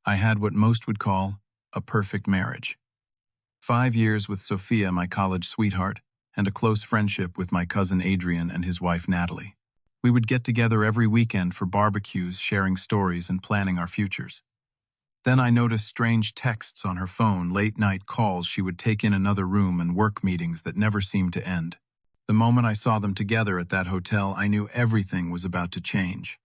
I had what most would call a perfect marriage. 5 years with Sophia, my college sweetheart, and a close friendship with my cousin Adrian and his wife Natalie. We would get together every weekend for barbecues, sharing stories and planning our futures. Then I noticed strange texts on her phone, late-night calls she would take in another room, and work meetings that never seemed to end. The moment I saw them together at that hotel, I knew everything was about to change.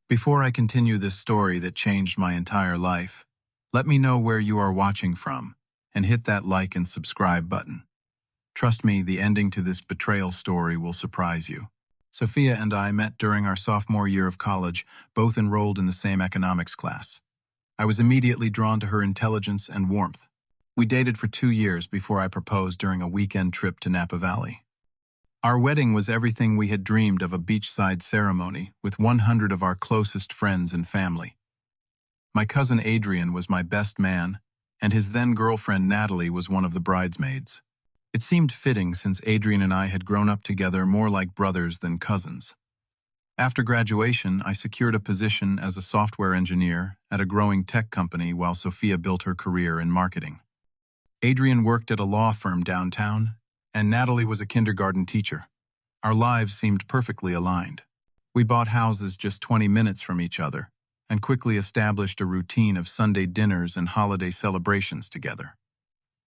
Before I continue this story that changed my entire life, let me know where you are watching from, and hit that like and subscribe button. Trust me, the ending to this betrayal story will surprise you. Sophia and I met during our sophomore year of college, both enrolled in the same economics class. I was immediately drawn to her intelligence and warmth. We dated for 2 years before I proposed during a weekend trip to Napa Valley. Our wedding was everything we had dreamed of, a beachside ceremony with 100 of our closest friends and family. My cousin Adrian was my best man, and his then-girlfriend Natalie was one of the bridesmaids. It seemed fitting since Adrian and I had grown up together more like brothers than cousins. After graduation, I secured a position as a software engineer at a growing tech company while Sophia built her career in marketing. Adrian worked at a law firm downtown, and Natalie was a kindergarten teacher. Our lives seemed perfectly aligned. We bought houses just 20 minutes from each other, and quickly established a routine of Sunday dinners and holiday celebrations together.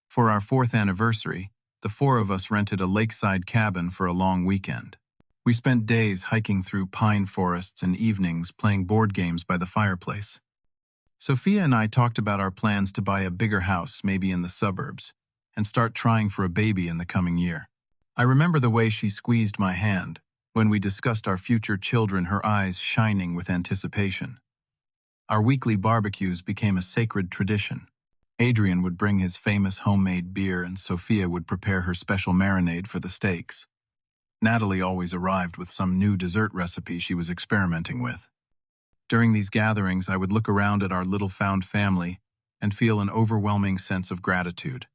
For our 4th anniversary, the 4 of us rented a lakeside cabin for a long weekend. We spent days hiking through pine forests and evenings playing board games by the fireplace. Sophia and I talked about our plans to buy a bigger house, maybe in the suburbs, and start trying for a baby in the coming year. I remember the way she squeezed my hand when we discussed our future children, her eyes shining with anticipation. Our weekly barbecues became a sacred tradition. Adrian would bring his famous homemade beer, and Sophia would prepare her special marinade for the steaks. Natalie always arrived with some new dessert recipe she was experimenting with. During these gatherings, I would look around at our little found family and feel an overwhelming sense of gratitude.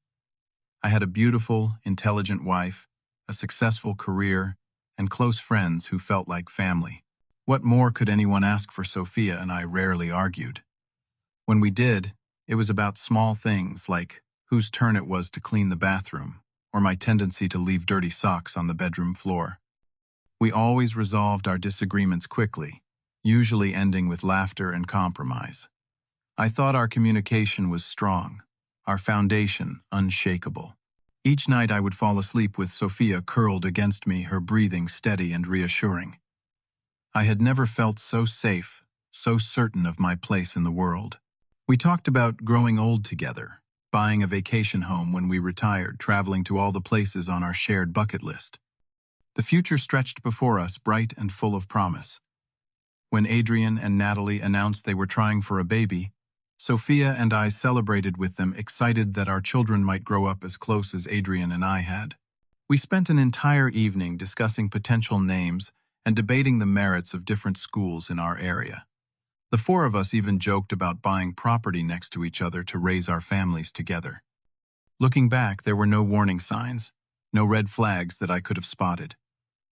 I had a beautiful, intelligent wife, a successful career, and close friends who felt like family. What more could anyone ask for? Sophia and I rarely argued. When we did, it was about small things like whose turn it was to clean the bathroom, or my tendency to leave dirty socks on the bedroom floor. We always resolved our disagreements quickly, usually ending with laughter and compromise. I thought our communication was strong, our foundation unshakable. Each night I would fall asleep with Sophia curled against me, her breathing steady and reassuring. I had never felt so safe, so certain of my place in the world. We talked about growing old together, buying a vacation home when we retired, traveling to all the places on our shared bucket list. The future stretched before us, bright and full of promise. When Adrian and Natalie announced they were trying for a baby, Sophia and I celebrated with them, excited that our children might grow up as close as Adrian and I had. We spent an entire evening discussing potential names and debating the merits of different schools in our area. The 4 of us even joked about buying property next to each other to raise our families together. Looking back, there were no warning signs, no red flags that I could have spotted.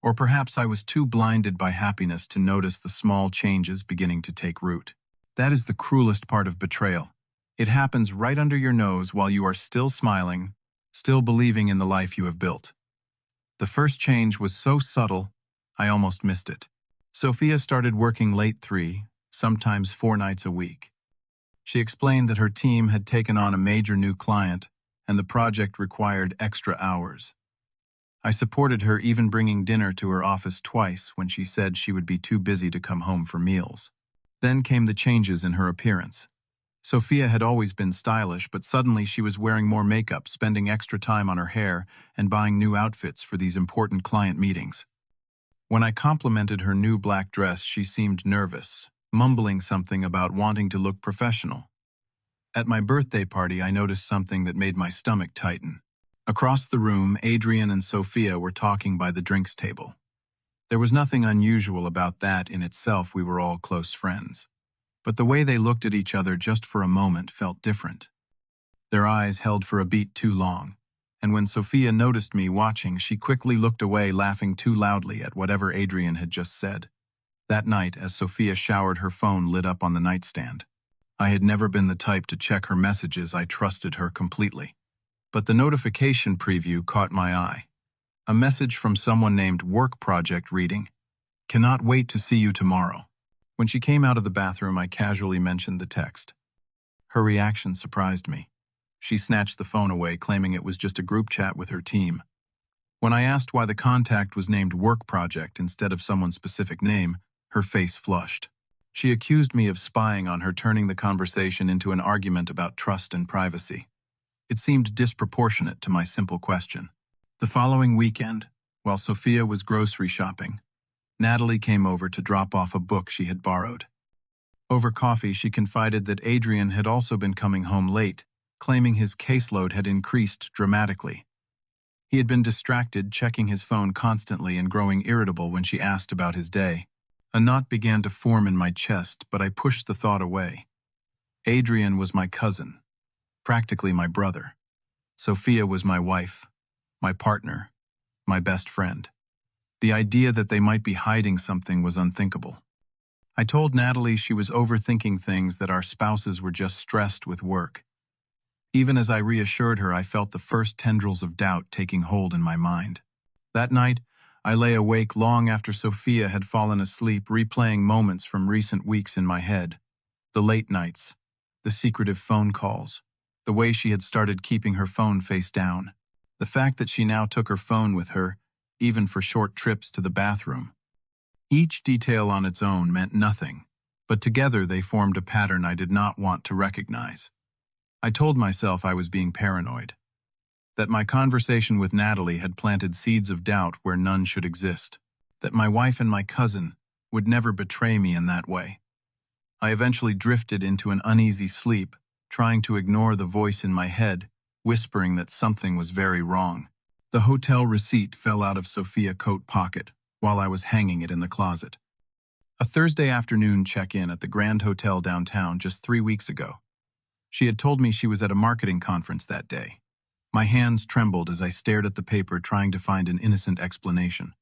Or perhaps I was too blinded by happiness to notice the small changes beginning to take root. That is the cruelest part of betrayal. It happens right under your nose while you are still smiling, still believing in the life you have built. The first change was so subtle, I almost missed it. Sophia started working late 3, sometimes 4 nights a week. She explained that her team had taken on a major new client, and the project required extra hours. I supported her, even bringing dinner to her office twice when she said she would be too busy to come home for meals. Then came the changes in her appearance. Sophia had always been stylish, but suddenly she was wearing more makeup, spending extra time on her hair, and buying new outfits for these important client meetings. When I complimented her new black dress, she seemed nervous, mumbling something about wanting to look professional. At my birthday party, I noticed something that made my stomach tighten. Across the room, Adrian and Sophia were talking by the drinks table. There was nothing unusual about that in itself, we were all close friends. But the way they looked at each other just for a moment felt different. Their eyes held for a beat too long, and when Sophia noticed me watching, she quickly looked away, laughing too loudly at whatever Adrian had just said. That night, as Sophia showered, her phone lit up on the nightstand. I had never been the type to check her messages. I trusted her completely. But the notification preview caught my eye. A message from someone named Work Project reading, "Cannot wait to see you tomorrow." When she came out of the bathroom, I casually mentioned the text. Her reaction surprised me. She snatched the phone away, claiming it was just a group chat with her team. When I asked why the contact was named Work Project instead of someone's specific name, her face flushed. She accused me of spying on her, turning the conversation into an argument about trust and privacy. It seemed disproportionate to my simple question. The following weekend, while Sophia was grocery shopping, Natalie came over to drop off a book she had borrowed. Over coffee, she confided that Adrian had also been coming home late, claiming his caseload had increased dramatically. He had been distracted, checking his phone constantly and growing irritable when she asked about his day. A knot began to form in my chest, but I pushed the thought away. Adrian was my cousin, practically my brother. Sophia was my wife, my partner, my best friend. The idea that they might be hiding something was unthinkable. I told Natalie she was overthinking things, that our spouses were just stressed with work. Even as I reassured her, I felt the first tendrils of doubt taking hold in my mind. That night, I lay awake long after Sophia had fallen asleep, replaying moments from recent weeks in my head. The late nights, the secretive phone calls, the way she had started keeping her phone face down, the fact that she now took her phone with her, even for short trips to the bathroom. Each detail on its own meant nothing, but together they formed a pattern I did not want to recognize. I told myself I was being paranoid, that my conversation with Natalie had planted seeds of doubt where none should exist, that my wife and my cousin would never betray me in that way. I eventually drifted into an uneasy sleep, trying to ignore the voice in my head, whispering that something was very wrong. The hotel receipt fell out of Sophia's coat pocket while I was hanging it in the closet. A Thursday afternoon check-in at the Grand Hotel downtown just 3 weeks ago. She had told me she was at a marketing conference that day. My hands trembled as I stared at the paper, trying to find an innocent explanation.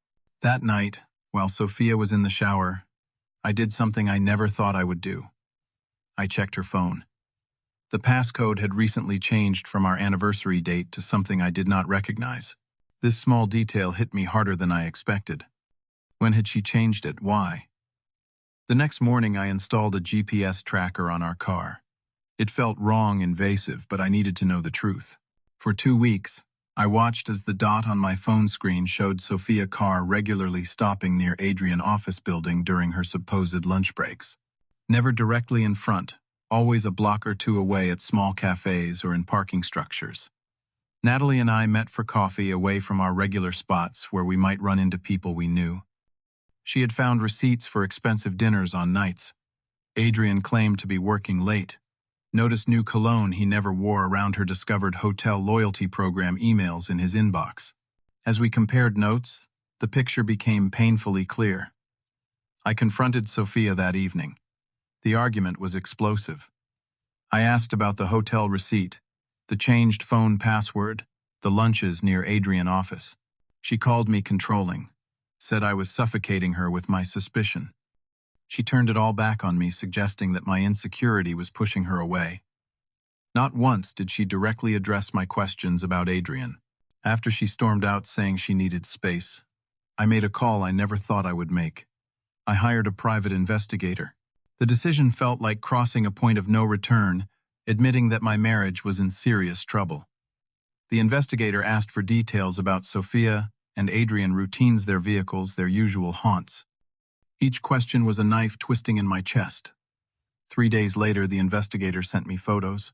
That night, while Sophia was in the shower, I did something I never thought I would do. I checked her phone. The passcode had recently changed from our anniversary date to something I did not recognize. This small detail hit me harder than I expected. When had she changed it? Why? The next morning, I installed a GPS tracker on our car. It felt wrong, invasive, but I needed to know the truth. For 2 weeks, I watched as the dot on my phone screen showed Sophia's car regularly stopping near Adrian's office building during her supposed lunch breaks. Never directly in front, always a block or two away at small cafes or in parking structures. Natalie and I met for coffee away from our regular spots where we might run into people we knew. She had found receipts for expensive dinners on nights. Adrian claimed to be working late. Noticed new cologne he never wore around her, discovered hotel loyalty program emails in his inbox. As we compared notes, the picture became painfully clear. I confronted Sophia that evening. The argument was explosive. I asked about the hotel receipt, the changed phone password, the lunches near Adrian's office. She called me controlling, said I was suffocating her with my suspicion. She turned it all back on me, suggesting that my insecurity was pushing her away. Not once did she directly address my questions about Adrian. After she stormed out saying she needed space, I made a call I never thought I would make. I hired a private investigator. The decision felt like crossing a point of no return, admitting that my marriage was in serious trouble. The investigator asked for details about Sophia and Adrian, routines, their vehicles, their usual haunts. Each question was a knife twisting in my chest. 3 days later, the investigator sent me photos.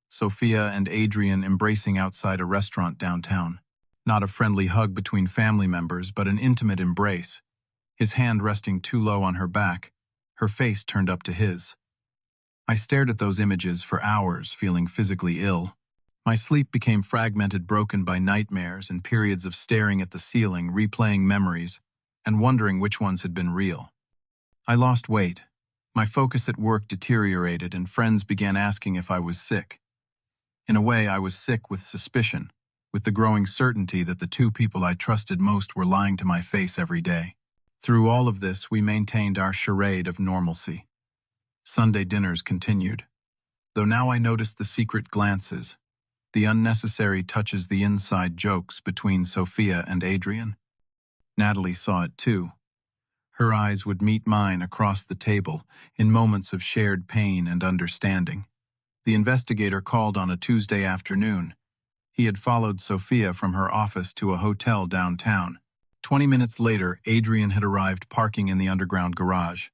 Sophia and Adrian embracing outside a restaurant downtown. Not a friendly hug between family members, but an intimate embrace. His hand resting too low on her back, her face turned up to his. I stared at those images for hours, feeling physically ill. My sleep became fragmented, broken by nightmares and periods of staring at the ceiling, replaying memories, and wondering which ones had been real. I lost weight. My focus at work deteriorated, and friends began asking if I was sick. In a way, I was sick with suspicion, with the growing certainty that the two people I trusted most were lying to my face every day. Through all of this, we maintained our charade of normalcy. Sunday dinners continued. though now I noticed the secret glances, the unnecessary touches, the inside jokes between Sophia and Adrian. Natalie saw it too. Her eyes would meet mine across the table in moments of shared pain and understanding. The investigator called on a Tuesday afternoon. He had followed Sophia from her office to a hotel downtown. 20 minutes later, Adrian had arrived parking in the underground garage.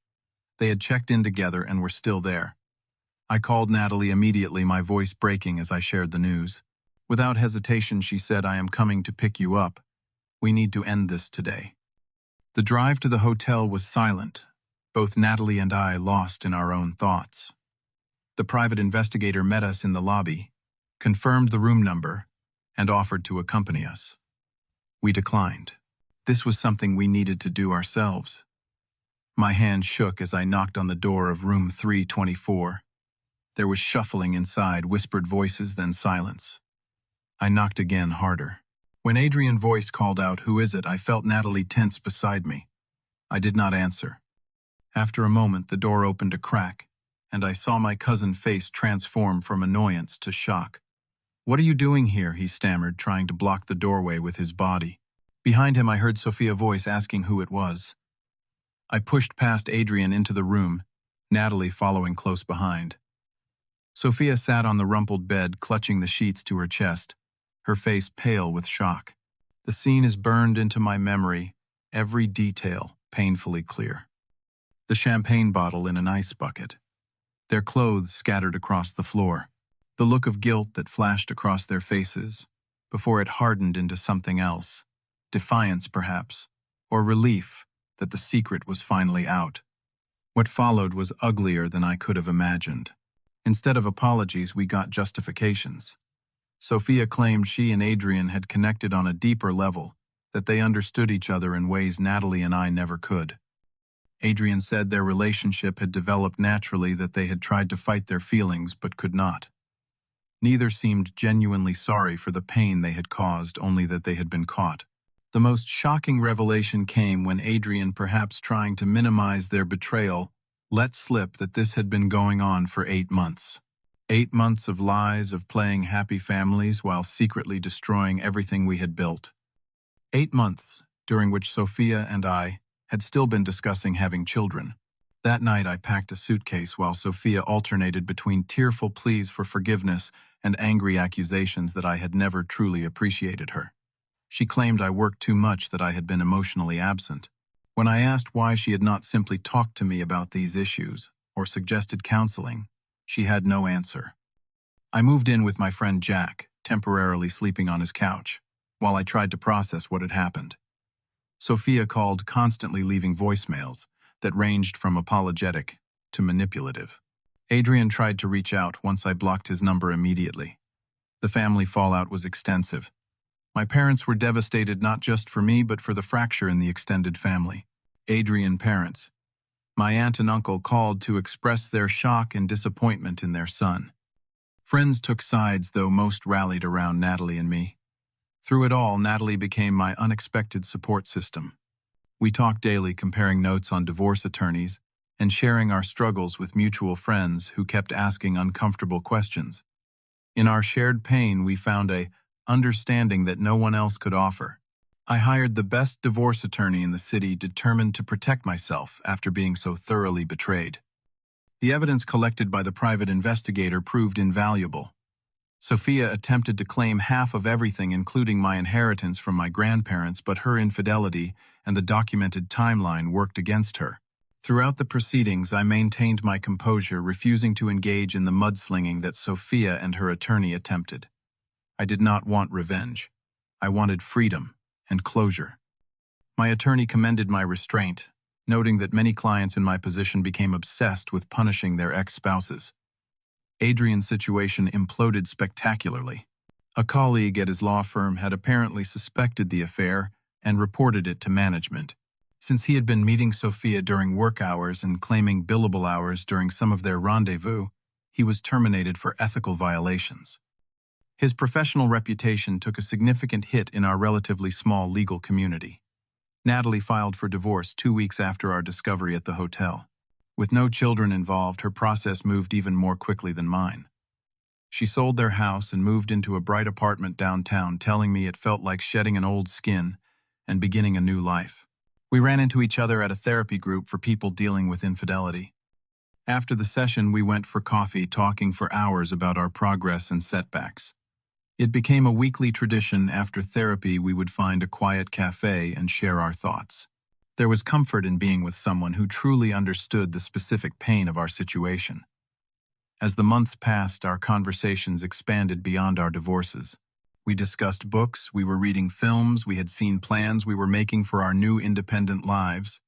They had checked in together and were still there. I called Natalie immediately, my voice breaking as I shared the news. Without hesitation, she said, "I am coming to pick you up. We need to end this today." The drive to the hotel was silent, both Natalie and I lost in our own thoughts. The private investigator met us in the lobby, confirmed the room number, and offered to accompany us. We declined. This was something we needed to do ourselves. My hand shook as I knocked on the door of room 324. There was shuffling inside, whispered voices, then silence. I knocked again, harder. When Adrian's voice called out, "Who is it?" I felt Natalie tense beside me. I did not answer. After a moment, the door opened a crack, and I saw my cousin's face transform from annoyance to shock. "What are you doing here?" he stammered, trying to block the doorway with his body. Behind him, I heard Sophia's voice asking who it was. I pushed past Adrian into the room, Natalie following close behind. Sophia sat on the rumpled bed, clutching the sheets to her chest, her face pale with shock. The scene is burned into my memory, every detail painfully clear. The champagne bottle in an ice bucket. Their clothes scattered across the floor. The look of guilt that flashed across their faces, before it hardened into something else. Defiance, perhaps, or relief that the secret was finally out. What followed was uglier than I could have imagined. Instead of apologies, we got justifications. Sophia claimed she and Adrian had connected on a deeper level, that they understood each other in ways Natalie and I never could. Adrian said their relationship had developed naturally, that they had tried to fight their feelings but could not. Neither seemed genuinely sorry for the pain they had caused, only that they had been caught. The most shocking revelation came when Adrian, perhaps trying to minimize their betrayal, let slip that this had been going on for 8 months. 8 months of lies, of playing happy families while secretly destroying everything we had built. 8 months, during which Sophia and I had still been discussing having children. That night I packed a suitcase while Sophia alternated between tearful pleas for forgiveness and angry accusations that I had never truly appreciated her. She claimed I worked too much, that I had been emotionally absent. When I asked why she had not simply talked to me about these issues or suggested counseling, she had no answer. I moved in with my friend Jack, temporarily sleeping on his couch, while I tried to process what had happened. Sophia called, constantly leaving voicemails that ranged from apologetic to manipulative. Adrian tried to reach out once I blocked his number immediately. The family fallout was extensive. My parents were devastated, not just for me but for the fracture in the extended family. Adrian's parents, my aunt and uncle, called to express their shock and disappointment in their son. Friends took sides, though most rallied around Natalie and me. Through it all, Natalie became my unexpected support system. We talked daily, comparing notes on divorce attorneys and sharing our struggles with mutual friends who kept asking uncomfortable questions. In our shared pain, we found a understanding that no one else could offer. I hired the best divorce attorney in the city, determined to protect myself after being so thoroughly betrayed. The evidence collected by the private investigator proved invaluable. Sophia attempted to claim half of everything, including my inheritance from my grandparents, but her infidelity and the documented timeline worked against her. Throughout the proceedings, I maintained my composure, refusing to engage in the mudslinging that Sophia and her attorney attempted. I did not want revenge. I wanted freedom and closure. My attorney commended my restraint, noting that many clients in my position became obsessed with punishing their ex-spouses. Adrian's situation imploded spectacularly. A colleague at his law firm had apparently suspected the affair and reported it to management. Since he had been meeting Sophia during work hours and claiming billable hours during some of their rendezvous, he was terminated for ethical violations. His professional reputation took a significant hit in our relatively small legal community. Natalie filed for divorce 2 weeks after our discovery at the hotel. With no children involved, her process moved even more quickly than mine. She sold their house and moved into a bright apartment downtown, telling me it felt like shedding an old skin and beginning a new life. We ran into each other at a therapy group for people dealing with infidelity. After the session, we went for coffee, talking for hours about our progress and setbacks. It became a weekly tradition. After therapy, we would find a quiet cafe and share our thoughts. There was comfort in being with someone who truly understood the specific pain of our situation. As the months passed, our conversations expanded beyond our divorces. We discussed books, we were reading films, we had seen plans we were making for our new independent lives.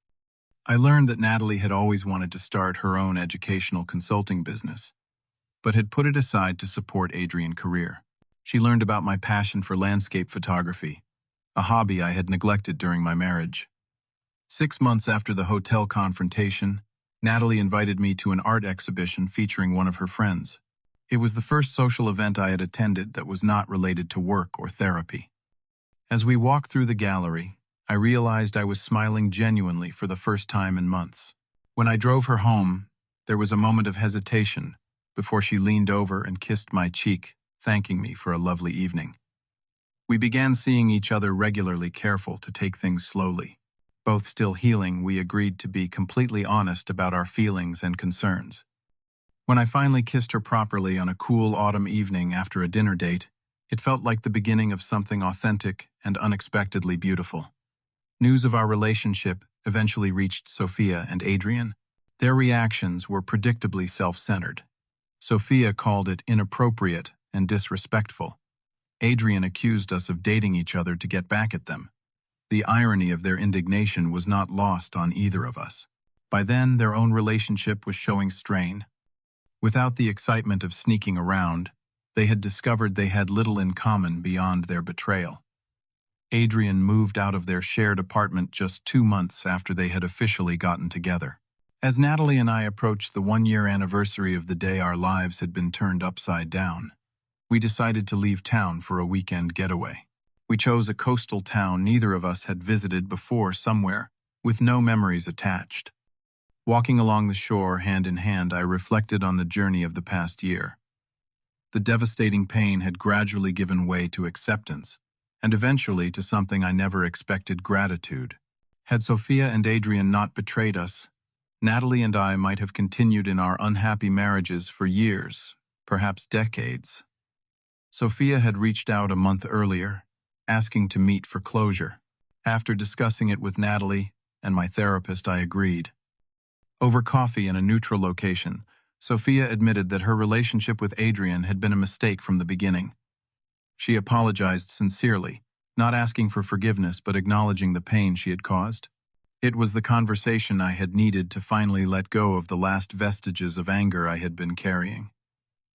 I learned that Natalie had always wanted to start her own educational consulting business, but had put it aside to support Adrian's career. She learned about my passion for landscape photography, a hobby I had neglected during my marriage. 6 months after the hotel confrontation, Natalie invited me to an art exhibition featuring one of her friends. It was the first social event I had attended that was not related to work or therapy. As we walked through the gallery, I realized I was smiling genuinely for the first time in months. When I drove her home, there was a moment of hesitation before she leaned over and kissed my cheek, thanking me for a lovely evening. We began seeing each other regularly, careful to take things slowly. Both still healing, we agreed to be completely honest about our feelings and concerns. When I finally kissed her properly on a cool autumn evening after a dinner date, it felt like the beginning of something authentic and unexpectedly beautiful. News of our relationship eventually reached Sophia and Adrian. Their reactions were predictably self-centered. Sophia called it inappropriate and disrespectful. Adrian accused us of dating each other to get back at them. The irony of their indignation was not lost on either of us. By then, their own relationship was showing strain. Without the excitement of sneaking around, they had discovered they had little in common beyond their betrayal. Adrian moved out of their shared apartment just 2 months after they had officially gotten together. As Natalie and I approached the 1-year anniversary of the day our lives had been turned upside down, we decided to leave town for a weekend getaway. We chose a coastal town neither of us had visited before, somewhere with no memories attached. Walking along the shore hand in hand, I reflected on the journey of the past year. The devastating pain had gradually given way to acceptance, and eventually to something I never expected: gratitude. Had Sophia and Adrian not betrayed us, Natalie and I might have continued in our unhappy marriages for years, perhaps decades. Sophia had reached out a month earlier, asking to meet for closure. After discussing it with Natalie and my therapist, I agreed. Over coffee in a neutral location, Sophia admitted that her relationship with Adrian had been a mistake from the beginning. She apologized sincerely, not asking for forgiveness but acknowledging the pain she had caused. It was the conversation I had needed to finally let go of the last vestiges of anger I had been carrying.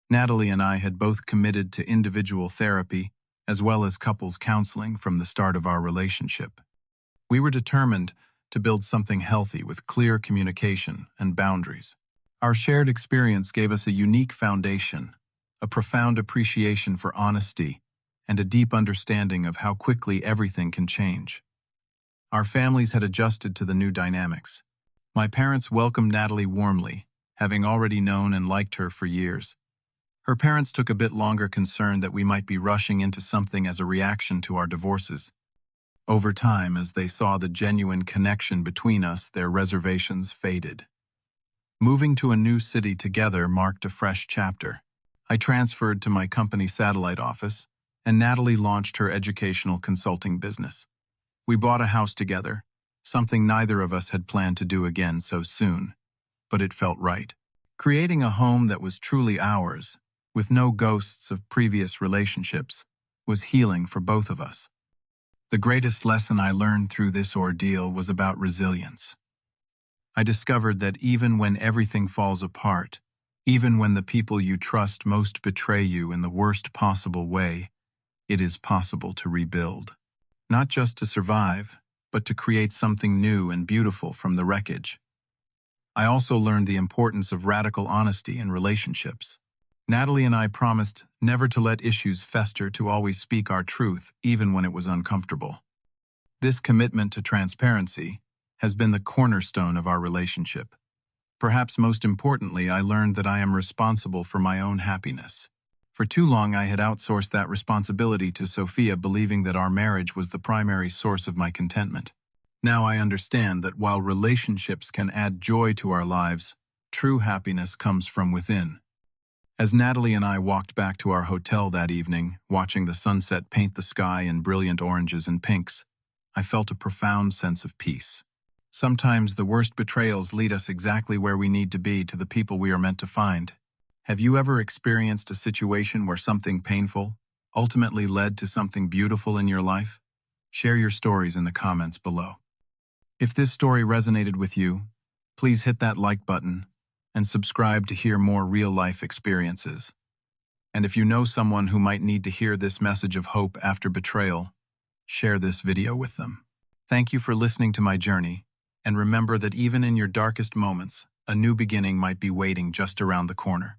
Natalie and I had both committed to individual therapy as well as couples counseling from the start of our relationship. We were determined to build something healthy with clear communication and boundaries. Our shared experience gave us a unique foundation, a profound appreciation for honesty, and a deep understanding of how quickly everything can change. Our families had adjusted to the new dynamics. My parents welcomed Natalie warmly, having already known and liked her for years. Her parents took a bit longer, concerned that we might be rushing into something as a reaction to our divorces. Over time, as they saw the genuine connection between us, their reservations faded. Moving to a new city together marked a fresh chapter. I transferred to my company satellite office, and Natalie launched her educational consulting business. We bought a house together, something neither of us had planned to do again so soon, but it felt right. Creating a home that was truly ours, with no ghosts of previous relationships, was healing for both of us. The greatest lesson I learned through this ordeal was about resilience. I discovered that even when everything falls apart, even when the people you trust most betray you in the worst possible way, it is possible to rebuild. Not just to survive, but to create something new and beautiful from the wreckage. I also learned the importance of radical honesty in relationships. Natalie and I promised never to let issues fester, to always speak our truth, even when it was uncomfortable. This commitment to transparency has been the cornerstone of our relationship. Perhaps most importantly, I learned that I am responsible for my own happiness. For too long I had outsourced that responsibility to Sophia, believing that our marriage was the primary source of my contentment. Now I understand that while relationships can add joy to our lives, true happiness comes from within. As Natalie and I walked back to our hotel that evening, watching the sunset paint the sky in brilliant oranges and pinks, I felt a profound sense of peace. Sometimes the worst betrayals lead us exactly where we need to be, to the people we are meant to find. Have you ever experienced a situation where something painful ultimately led to something beautiful in your life? Share your stories in the comments below. If this story resonated with you, please hit that like button and subscribe to hear more real-life experiences. And if you know someone who might need to hear this message of hope after betrayal, share this video with them. Thank you for listening to my journey, and remember that even in your darkest moments, a new beginning might be waiting just around the corner.